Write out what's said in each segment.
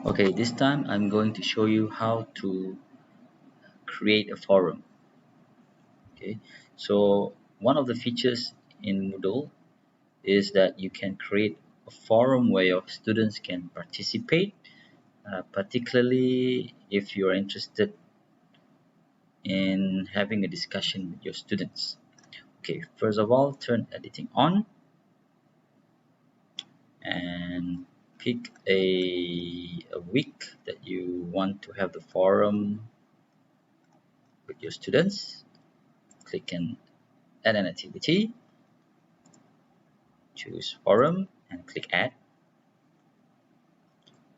Okay, this time I'm going to show you how to create a forum. Okay, so one of the features in Moodle is that you can create a forum where your students can participate, particularly if you're interested in having a discussion with your students. Okay, first of all, turn editing on and pick a week that you want to have the forum with your students. Click and add an activity, choose forum and click add.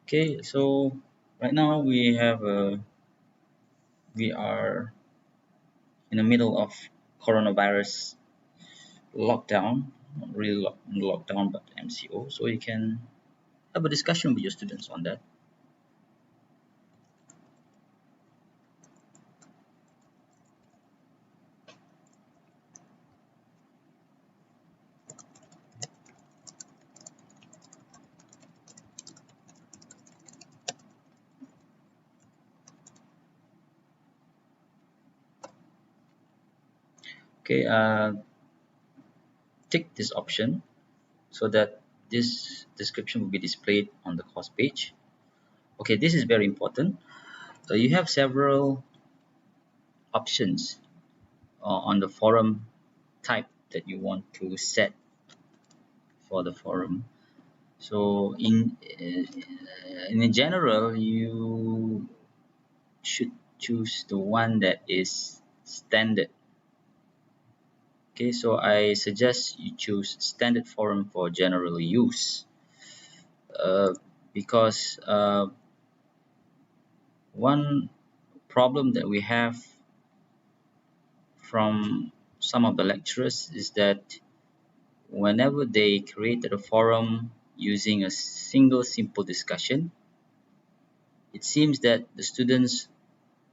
Okay, so right now we are in the middle of coronavirus lockdown, not really lockdown but MCO, so you can have a discussion with your students on that. Okay, tick this option so that this description will be displayed on the course page. Okay, this is very important. You have several options on the forum type that you want to set for the forum. So in general, you should choose the one that is standard. Okay, so I suggest you choose standard forum for general use, uh, because one problem that we have from some of the lecturers is that whenever they created a forum using a single simple discussion, it seems that the students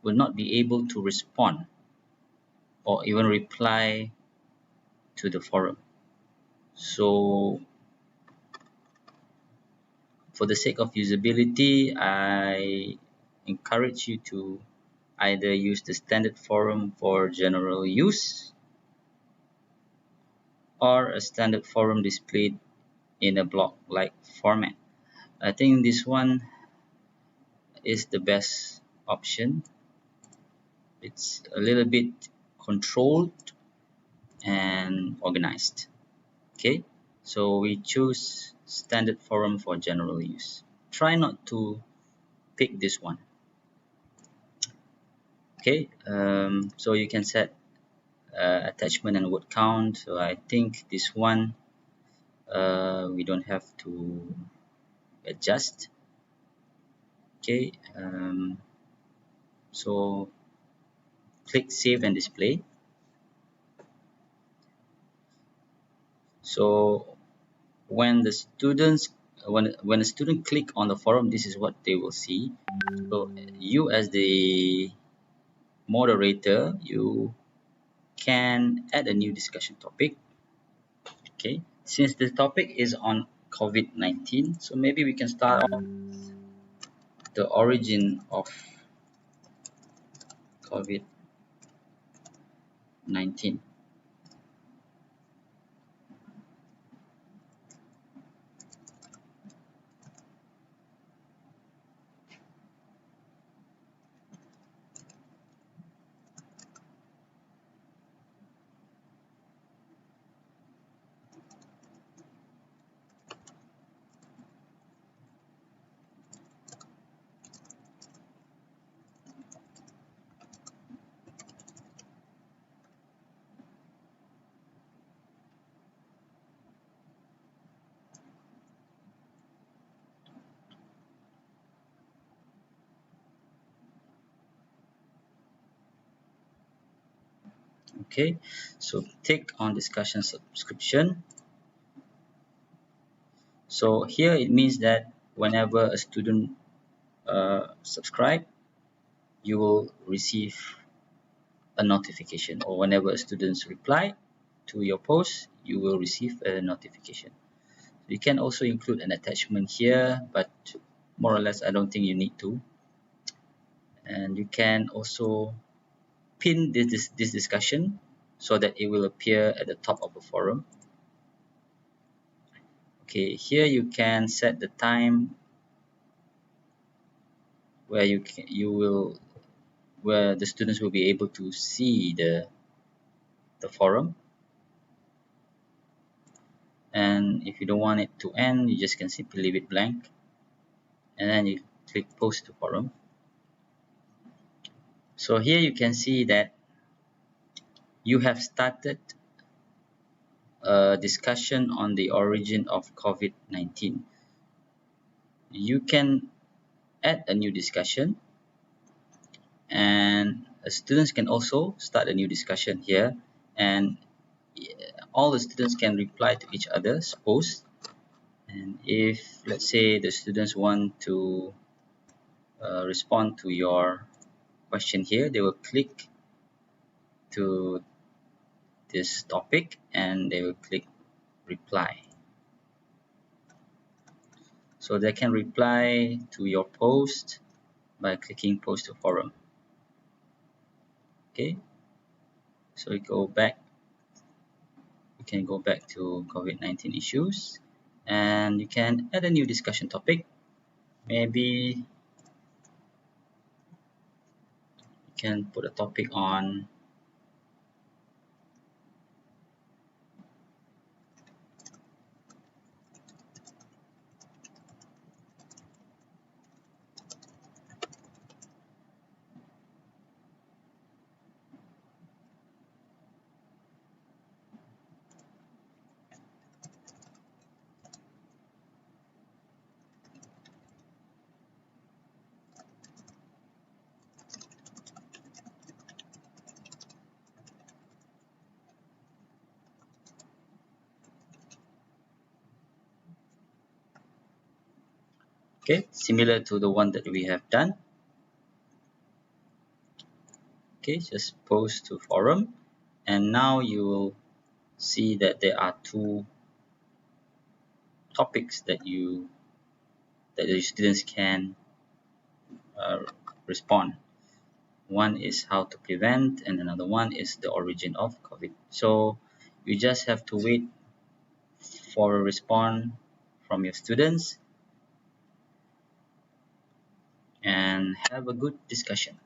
will not be able to respond or even reply to the forum. So for the sake of usability, I encourage you to either use the standard forum for general use or a standard forum displayed in a block-like format. I think this one is the best option. It's a little bit controlled and organized. Okay, so we choose standard forum for general use. Try not to pick this one. Okay, so you can set attachment and word count. So I think this one we don't have to adjust. Okay, so click save and display. So when the students when a student click on the forum, this is what they will see. So you as the moderator, you can add a new discussion topic. Okay, since the topic is on COVID-19, so maybe we can start off the origin of COVID-19. Okay, so click on discussion subscription. So here it means that whenever a student subscribe, you will receive a notification, or whenever a students reply to your post, you will receive a notification. You can also include an attachment here, but more or less I don't think you need to. And you can also pin this discussion so that it will appear at the top of the forum. Okay, here you can set the time where where the students will be able to see the forum. And if you don't want it to end, you just can simply leave it blank, and then you click post to forum. So here you can see that you have started a discussion on the origin of COVID-19. You can add a new discussion, and students can also start a new discussion here, and all the students can reply to each other's post. And if, let's say, the students want to respond to your question here, they will click to this topic and they will click reply. So they can reply to your post by clicking post to forum. Okay, so we can go back to COVID-19 issues, and you can add a new discussion topic. Maybe you can put a topic on okay, similar to the one that we have done. Okay, just post to forum, and now you will see that there are two topics that the students can uh, respond. One is how to prevent, and another one is the origin of COVID. So you just have to wait for a response from your students and have a good discussion.